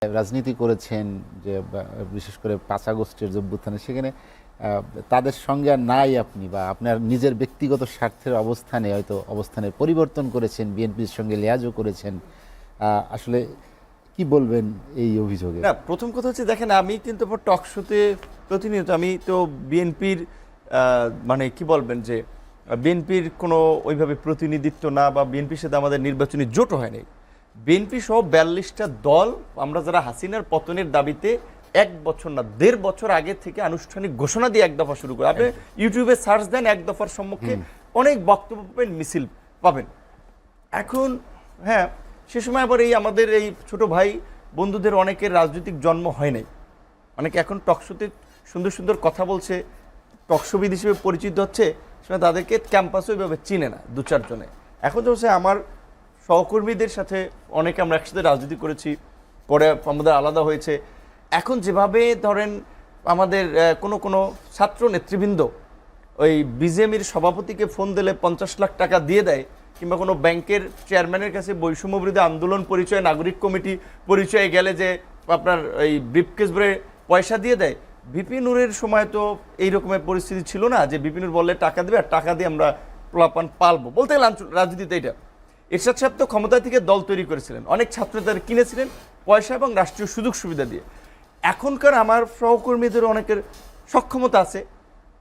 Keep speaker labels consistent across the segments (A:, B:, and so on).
A: রাজনীতি করেছেন, যে বিশেষ করে ৫ আগস্টের যে অভ্যুত্থানে, সেখানে তাদের সঙ্গে আর নাই আপনি, বা আপনার নিজের ব্যক্তিগত স্বার্থের অবস্থানে হয়তো অবস্থানের পরিবর্তন করেছেন, বিএনপির সঙ্গে লিয়াজও করেছেন। আসলে কি বলবেন এই অভিযোগে?
B: না, প্রথম কথা হচ্ছে দেখেন, আমি কিন্তু টক শোতে প্রতিনিয়ত, আমি তো বিএনপির মানে কি বলবেন যে বিএনপির কোনো ওইভাবে প্রতিনিধিত্ব না, বা বিএনপির সাথে আমাদের নির্বাচনী জোটও হয়নি। বিএনপি সহ ৪২টা দল আমরা যারা হাসিনার পতনের দাবিতে ১ বছর না ১.৫ বছর আগে থেকে আনুষ্ঠানিক ঘোষণা দিয়ে এক দফা শুরু করে, আপনি ইউটিউবে সার্চ দেন এক দফার সম্মুখে অনেক বক্তব্য পাবেন, মিছিল পাবেন। এখন হ্যাঁ, সে সময় আবার এই আমাদের এই ছোট ভাই বন্ধুদের অনেকের রাজনৈতিক জন্ম হয় নাই, অনেকে এখন টকশোতে সুন্দর সুন্দর কথা বলছে, টকশোবিদ হিসেবে পরিচিত হচ্ছে, সেটা তাদেরকে ক্যাম্পাসে ওইভাবে চিনে না ২-৪ জনে। এখন তো হচ্ছে আমার সহকর্মীদের সাথে অনেকে আমরা একসাথে রাজনীতি করেছি, পরে আমাদের আলাদা হয়েছে। এখন যেভাবে ধরেন আমাদের কোনো ছাত্র নেতৃবৃন্দ ওই বিজেপির সভাপতিকে ফোন দিলে ৫০ লাখ টাকা দিয়ে দেয়, কিংবা কোনো ব্যাংকের চেয়ারম্যানের কাছে বৈষম্য বিরোধী আন্দোলন পরিচয়, নাগরিক কমিটি পরিচয়ে গেলে যে আপনার এই ব্রিফকেস ভরে পয়সা দিয়ে দেয়, ভিপি নূরের সময় তো এই রকমের পরিস্থিতি ছিল না যে ভিপি নূর বললে টাকা দেবে আর টাকা দিয়ে আমরা পোলাপান পালবো। বলতে গেলে রাজনীতিতে এটা এরশাদ সাহেব তো ক্ষমতা থেকে দল তৈরি করেছিলেন, অনেক ছাত্র তাদের কিনেছিলেন পয়সা এবং রাষ্ট্রীয় সুযোগ সুবিধা দিয়ে। এখনকার আমার সহকর্মীদের অনেকের সক্ষমতা আছে,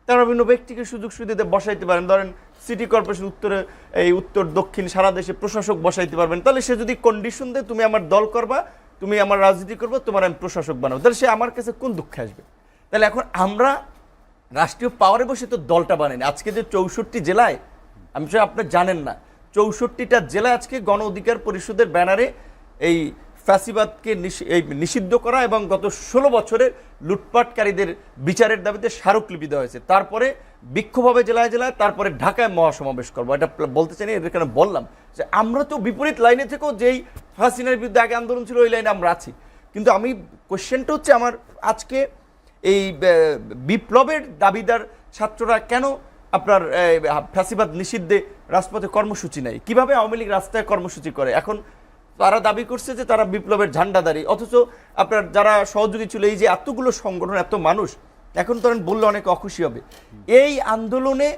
B: তারা বিভিন্ন ব্যক্তিকে সুযোগ সুবিধাতে বসাইতে পারেন। ধরেন সিটি কর্পোরেশন উত্তরে, এই উত্তর দক্ষিণ সারা দেশে প্রশাসক বসাইতে পারবেন। তাহলে সে যদি কন্ডিশন দেয় তুমি আমার দল করবা, তুমি আমার রাজনীতি করবা, তোমার আমি প্রশাসক বানাবো, তাহলে সে আমার কাছে কোন দুঃখে আসবে? তাহলে এখন আমরা রাষ্ট্রীয় পাওয়ারে বসে তো দলটা বানাইনি। আজকে যে ৬৪ জেলায়, আমি সব আপনি জানেন না, ৬৪টা জেলায় আজকে গণ অধিকার পরিষদের ব্যানারে এই ফ্যাসিবাদকে নিষিদ্ধ করা এবং গত ১৬ বছরের লুটপাটকারীদের বিচারের দাবিতে স্মারকলিপি দেওয়া হয়েছে। তারপরে বিক্ষোভ হবে জেলায় জেলায়, তারপরে ঢাকায় মহাসমাবেশ করবো। এটা বলতে চাই না, এদের কারণে বললাম যে আমরা তো বিপরীত লাইনে থেকেও যেই হাসিনার বিরুদ্ধে আগে আন্দোলন ছিল ওই লাইনে আমরা আছি। কিন্তু আমি কোশ্চেনটা হচ্ছে আমার, আজকে এই বিপ্লবের দাবিদার ছাত্ররা কেন আপনার ফ্যাসিবাদ নিষিদ্ধে রাজপথে কর্মসূচি নেয়? কিভাবে আওয়ামী লীগ রাস্তায় কর্মসূচি করে? এখন তারা দাবি করছে যে তারা বিপ্লবের ঝান্ডাদারী, অথচ আপনার যারা সহযোগী ছিল, এই যে এতগুলো সংগঠন, এত মানুষ, এখন ধরেন বললে অনেক অখুশি হবে এই আন্দোলনে।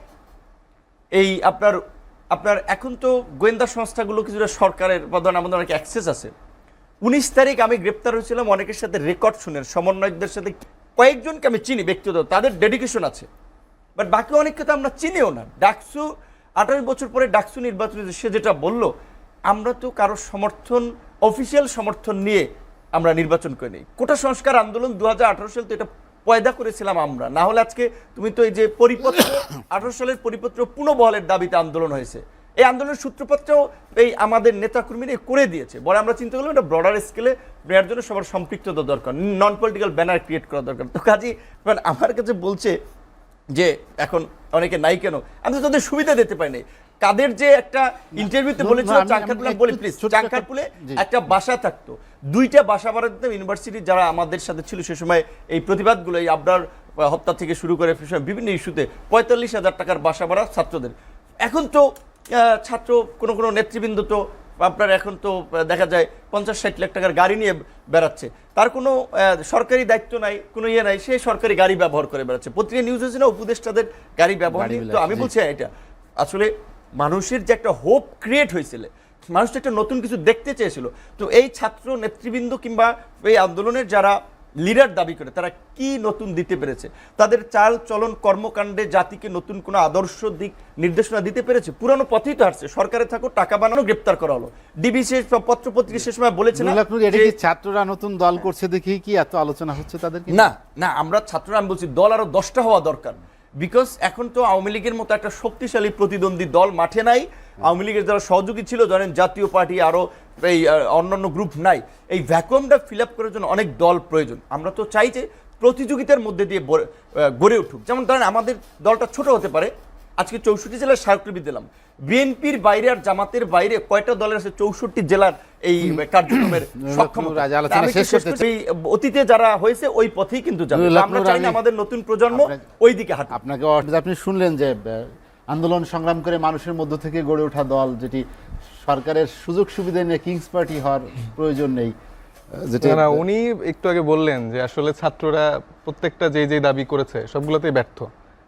B: এই আপনার এখন তো গোয়েন্দা সংস্থাগুলো কিছুটা সরকারের বা আমাদের অনেক অ্যাক্সেস আছে। ১৯ তারিখ আমি গ্রেপ্তার হয়েছিলাম, অনেকের সাথে রেকর্ড শুনেন, সমন্বয়কদের সাথে কয়েকজনকে আমি চিনি ব্যক্তিগত, তাদের ডেডিকেশন আছে, বাট বাকি অনেককে তো আমরা চিনিও না। ডাকসু ২৮ বছর পরে ডাকসু নির্বাচন, সে যেটা বলল, আমরা তো কারো সমর্থন, অফিসিয়াল সমর্থন নিয়ে আমরা নির্বাচন করে নিই। কোটা সংস্কার আন্দোলন ২০১৮ সাল তো এটা পয়দা করেছিলাম আমরা, না হলে আজকে তুমি তো এই যে পরিপত্র ১৮ সালের পরিপত্র পুনঃবহালের দাবিতে আন্দোলন হয়েছে, এই আন্দোলনের সূত্রপাতটাও এই আমাদের নেতাকর্মীরা করে দিয়েছে। বলে আমরা চিন্তা করলাম এটা ব্রডার স্কেলে নেওয়ার জন্য সবার সম্পৃক্ততা দরকার, নন পলিটিক্যাল ব্যানার ক্রিয়েট করা দরকার। তো কাজেই আমার কাছে বলছে যে এখন অনেকে নাই কেন, আমি তো তাদের সুবিধা দিতে পারি নাই। কাদের যে একটা ইন্টারভিউতে বলেছিল চাঙ্কারপুলে, বলি প্লিজ, চাঙ্কারপুলে একটা বাসা থাকতো, 2টা বাসা ভাড়া দিতাম ইউনিভার্সিটি যারা আমাদের সাথে ছিল সে সময়, এই প্রতিবাদগুলো, এই আবরার হত্যা থেকে শুরু করে বিভিন্ন ইস্যুতে ৪৫,০০০ টাকার বাসা ভাড়া ছাত্রদের। এখন তো ছাত্র কোনো নেতৃবৃন্দ তো আপনার এখন তো দেখা যায় ৫০-৬০ লাখ টাকার গাড়ি নিয়ে বেড়াচ্ছে, তার কোনো সরকারি দায়িত্ব নাই, কোনো ইয়ে নাই, সে সরকারি গাড়ি ব্যবহার করে বেড়াচ্ছে। পত্রিকা নিউজ হয়েছে না উপদেষ্টাদের গাড়ি ব্যবহার নিয়ে? তো আমি বলছি এটা আসলে মানুষের যে একটা হোপ ক্রিয়েট হয়েছিল, মানুষ একটা নতুন কিছু দেখতে চেয়েছিল। তো এই ছাত্র নেতৃবৃন্দ কিংবা এই আন্দোলনের যারা লিডার দাবি করে, তারা কি নতুন দিতে পেরেছে? তাদের চাল চলন কর্মকাণ্ডে জাতিকে নতুন কোনো আদর্শ দিক নির্দেশনা দিতে পেরেছে? পুরানো পথেই তো হারছে, সরকারে থাকো, টাকা বানানো, গ্রেপ্তার করা হলো। ডিবি শেষ পত্র পত্রিকা শেষ সময় বলেছে না
A: ছাত্ররা নতুন দল করছে দেখি কি এত আলোচনা হচ্ছে তাদের?
B: না আমরা ছাত্ররা, আমি বলছি দল আরো 10টা হওয়া দরকার। বিকজ এখন তো আওয়ামী লীগের মতো একটা শক্তিশালী প্রতিদ্বন্দ্বী দল মাঠে নাই। আওয়ামী লীগের যারা সহযোগী ছিল, ধরেন জাতীয় পার্টি, আরো এই অন্যান্য গ্রুপ নাই। এই ভ্যাকুয়ামটা ফিল আপ করার জন্য অনেক দল প্রয়োজন। আমরা তো চাই যে প্রতিযোগিতার মধ্যে দিয়ে গড়ে উঠুক। যেমন ধরেন আমাদের দলটা ছোট হতে পারে, আজকে 64 জেলার স্মারকলিপি দিলাম। বিএনপির বাইরে আর জামাতের বাইরে কয়টা দলের আছে 64 জেলার এই কার্যক্রমের সক্ষমতা? অতীতে যারা হয়েছে ওই পথেই কিন্তু যাবে। আমরা চাই না আমাদের নতুন প্রজন্ম ওই দিকে হাঁটুক।
A: আপনাকে আপনি শুনলেন যে আন্দোলন সংগ্রাম করে মানুষের মধ্য থেকে গড়ে ওঠা দল, যেটি সরকারের সুযোগ সুবিধা নিয়ে কিংস পার্টি হওয়ার প্রয়োজন নেই, যেটা
C: না, উনি একটু আগে বললেন যে আসলে ছাত্ররা প্রত্যেকটা যে যে দাবি করেছে সবগুলোতেই ব্যর্থ।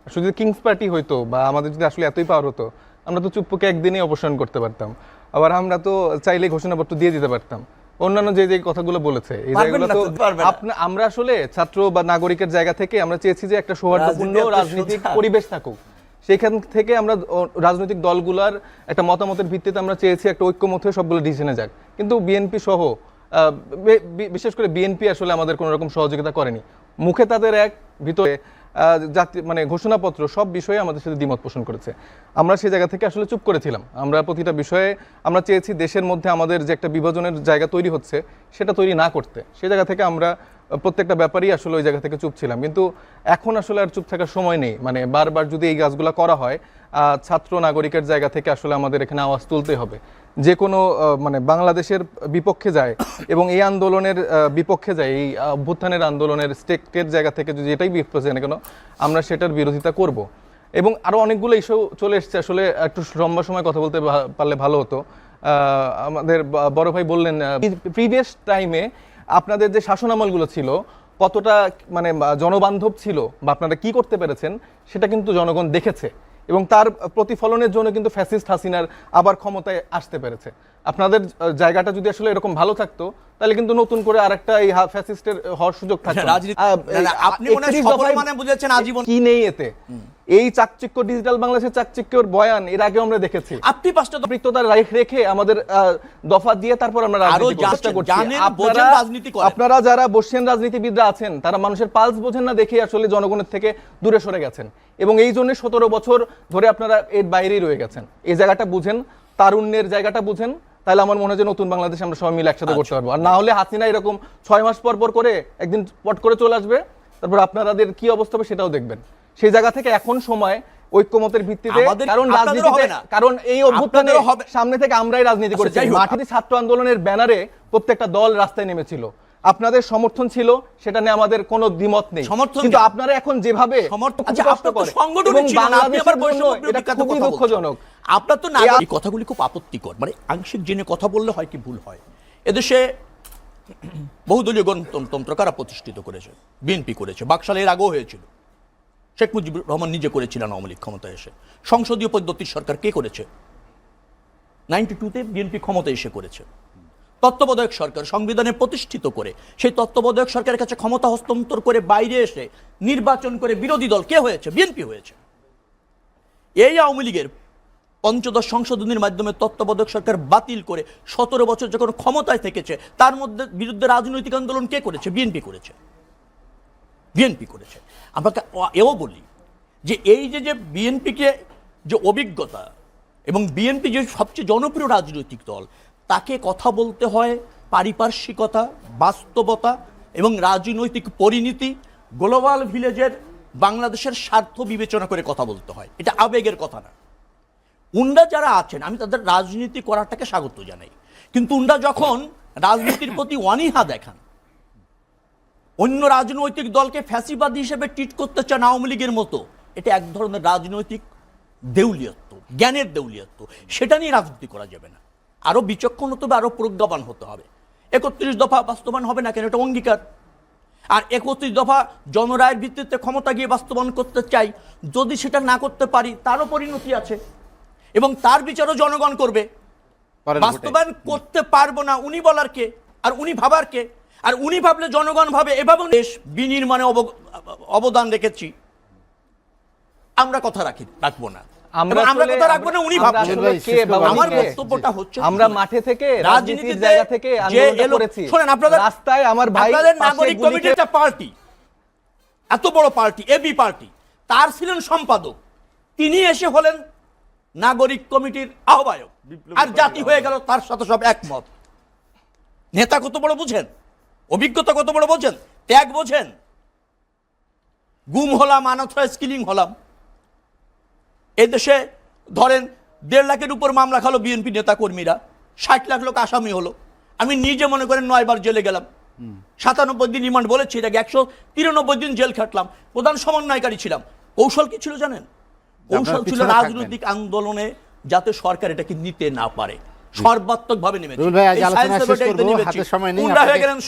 C: আসলে যদি কিংস পার্টি হইতো বা আমাদের যদি আসলে এতই পাওয়ার হতো, আমরা তো চুপ্পুকে একদিনেই অপসারণ করতে পারতাম, আবার আমরা তো চাইলে ঘোষণাপত্র দিয়ে দিতে পারতাম। অন্যান্য যে যে কথাগুলো বলেছে এই
B: পারবেন
C: জায়গাগুলো
B: না
C: তো
B: তো, পারবেন না।
C: আমরা আসলে ছাত্র বা নাগরিকের জায়গা থেকে আমরা চেয়েছি যে একটা সৌহার্দ্যপূর্ণ
B: রাজনীতি এত
C: রাজনৈতিক
B: সোজা।
C: পরিবেশ থাকুক। সেখান থেকে আমরা রাজনৈতিক দলগুলোর একটা মতামতের ভিত্তিতে আমরা চেয়েছি একটা ঐক্যমত হয়ে সবগুলো ডিসিশনে যাক, কিন্তু বিএনপি সহ বিশেষ করে বিএনপি আসলে আমাদের কোনো রকম সহযোগিতা করেনি। মুখে তাদের এক, ভিতরে মানে ঘোষণাপত্র সব বিষয়ে আমাদের সাথে দ্বিমত পোষণ করেছে। আমরা সেই জায়গা থেকে আসলে চুপ করেছিলাম। আমরা প্রতিটা বিষয়ে আমরা চেয়েছি দেশের মধ্যে আমাদের যে একটা বিভাজনের জায়গা তৈরি হচ্ছে সেটা তৈরি না করতে। সেই জায়গা থেকে আমরা প্রত্যেকটা ব্যাপারই আসলে ওই জায়গা থেকে চুপ ছিলাম, কিন্তু এখন আসলে আর চুপ থাকার সময় নেই। মানে বারবার যদি এই কাজগুলো করা হয়, ছাত্র নাগরিকের জায়গা থেকে আসলে আমাদের এখানে আওয়াজ তুলতে হবে। যে কোনো মানে বাংলাদেশের বিপক্ষে যায় এবং এই আন্দোলনের বিপক্ষে যায়, এই অভ্যুত্থানের আন্দোলনের স্টেকের জায়গা থেকে যদি এটাই বিপক্ষে যায় না কেন, আমরা সেটার বিরোধিতা করব। এবং আরো অনেকগুলো ইস্যু চলে এসছে, আসলে একটু লম্বা সময় কথা বলতে পারলে ভালো হতো। আমাদের বড় ভাই বললেন প্রিভিয়াস টাইমে আপনাদের যে শাসনামলগুলো ছিল কতটা মানে জনবান্ধব ছিল বা আপনারা কি করতে পেরেছেন সেটা কিন্তু জনগণ দেখেছে, এবং তার প্রতিফলনের জন্য কিন্তু ফ্যাসিস্ট হাসিনার আবার ক্ষমতায় আসতে পেরেছে। আপনাদের জায়গাটা যদি আসলে এরকম ভালো থাকতো তাহলে কিন্তু নতুন করে আরেকটা এই ফ্যাসিস্টের হওয়ার সুযোগ থাকতো না।
D: আপনি মনে হয় সফল মানে বুঝেছেন আজীবন।
C: কি নেই এতে? এই চাকচিক্য ডিজিটাল বাংলাদেশের চাকচিক্যর বয়ান এর আগে আমরা দেখেছি।
D: আপনি পাঁচটা
C: সম্পৃক্ততা রেখে আমাদের দফা দিয়ে তারপর আমরা রাজনীতি করার চেষ্টা করছি। আপনারা যারা বসছেন রাজনীতিবিদরা আছেন তারা মানুষের পালস বোঝেন না দেখে আসলে জনগণের থেকে দূরে সরে গেছেন, এবং এই জন্য 17 বছর ধরে আপনারা এর বাইরেই রয়ে গেছেন। এই জায়গাটা বুঝেন, তারুণ্যের জায়গাটা বুঝেন, তাহলে আমার মনে হয় যে নতুন বাংলাদেশ আমরা সবাই মিলে একসাথে করতে পারবো। আর না হলে হাসিনা এরকম 6 মাস পর পর করে একদিন পট করে চলে আসবে, তারপর আপনাদের কি অবস্থা হবে সেটাও দেখবেন। সেই জায়গা থেকে এখন সময় ঐক্যমতের ভিত্তিতে, কারণ রাজনীতিতে, কারণ এই অভ্যুত্থানের সামনে থেকে আমরাই রাজনীতি করেছি। মাঠে ছাত্র আন্দোলনের ব্যানারে প্রত্যেকটা দল রাস্তায় নেমেছিল, আপনাদের সমর্থন ছিল, সেটা নিয়ে আমাদের কোনো দ্বিমত নেই। কিন্তু আপনারা এখন যেভাবে দুঃখজনক,
D: আপনার তো না এই কথাগুলি খুব আপত্তিকর। মানে আংশিক জেনে কথা বললে হয় কি ভুল হয়। এদেশে বহুদলীয় গণতন্ত্র কারা প্রতিষ্ঠিত করেছে? বিএনপি করেছে। বাকশালে এর আগেও হয়েছিল, শেখ মুজিবুর রহমান নিজে করেছিলেন আওয়ামী লীগ ক্ষমতায় এসে। সংসদীয় পদ্ধতির সরকার কে করেছে? 92-তে বিএনপি ক্ষমতায় এসে করেছে। তত্ত্বাবধায়ক সরকার সংবিধানে প্রতিষ্ঠিত করে সেই তত্ত্বাবধায়ক সরকারের কাছে ক্ষমতা হস্তান্তর করে বাইরে এসে নির্বাচন করে বিরোধী দল কে হয়েছে? বিএনপি হয়েছে। এই আওয়ামী লীগের 15 সংশোধনীর মাধ্যমে তত্ত্বাবধায়ক সরকার বাতিল করে 17 বছর যখন ক্ষমতায় থেকেছে, তার মধ্যে বিরুদ্ধে রাজনৈতিক আন্দোলন কে করেছে? বিএনপি করেছে। বিএনপি করেছে। আমরা এও বলি যে এই যে বিএনপিকে যে অভিজ্ঞতা এবং বিএনপি যে সবচেয়ে জনপ্রিয় রাজনৈতিক দল, তাকে কথা বলতে হয় পারিপার্শ্বিকতা, বাস্তবতা এবং রাজনৈতিক পরিণতি, গ্লোবাল ভিলেজের বাংলাদেশের স্বার্থ বিবেচনা করে কথা বলতে হয়। এটা আবেগের কথা না। উন্ডা যারা আছেন আমি তাদের রাজনীতি করাটাকে স্বাগত জানাই, কিন্তু উন্ডা যখন রাজনীতির প্রতি অনীহা দেখান, অন্য রাজনৈতিক দলকে ফ্যাসিবাদী হিসেবে ট্রিট করতে চান আওয়ামী লীগের মতো, এটা এক ধরনের রাজনৈতিক দেউলিয়ত্ব, জ্ঞানের দেউলিয়ত্ব। সেটা নিয়ে রাজনীতি করা যাবে না। আরো বিচক্ষণ হতে হবে, আরো প্রজ্ঞাবান হতে হবে। 31 দফা বাস্তবায়ন হবে না কেন? এটা অঙ্গীকার। আর 31 দফা জনরায়ের ভিত্তিতে ক্ষমতা গিয়ে বাস্তবায়ন করতে চাই, যদি সেটা না করতে পারি তারও পরিণতি আছে এবং তার বিচারও জনগণ করবে। বাস্তবায়ন করতে পারবো না উনি বলার কে, আর উনি ভাবার কে? আর উনি ভাবলে জনগণ ভাবে। এভাবে দেশ বিনির্মাণে অবদান রেখেছি, আমরা কথা রাখবো না। আমরা কথা রাখবো না, উনি ভাবছেন। আমার বক্তব্যটা হচ্ছে
C: আমরা মাঠে থেকে রাজনীতির জায়গা থেকে আন্দোলন করেছি।
D: শুনেন, আপনাদের
C: রাস্তায় আমার ভাই,
D: আপনাদের নাগরিক কমিটির একটা পার্টি, এত বড় পার্টি এবি পার্টি, তার ছিলেন সম্পাদক, তিনি এসে হলেন নাগরিক কমিটির আহ্বায়ক, আর জাতি হয়ে গেল তার সাথে সব একমত। নেতা কত বড় বুঝেন, অভিজ্ঞতা কত বড় বোঝেন, ত্যাগ বোঝেন। গুম হলাম, আনাথা স্কিলিং হলাম। এদেশে ধরেন 1.5 লাখের উপর মামলা খালো বিএনপি নেতা কর্মীরা, 60 লাখ লোক আসামি হলো। আমি নিজে মনে করেন 9 বার জেলে গেলাম, 97 দিন রিমান্ড বলেছি, এটাকে 193 দিন জেল খাটলাম, প্রধান সমন্বয়কারী ছিলাম। কৌশল কি ছিল জানেন? কৌশল ছিল রাজনৈতিক আন্দোলনে যাতে সরকার এটাকে নিতে না পারে, সর্বাত্মকভাবে নেমেছি
A: রুবেল ভাই, আজ
D: এই
A: আলোচনা
D: science
A: শেষ
D: laboratory তে
A: করবো,
D: নেমেছি।
A: হাতে সময় নেই,
D: গুন্ডা হয়ে
A: আপনাকে-
D: গেলেন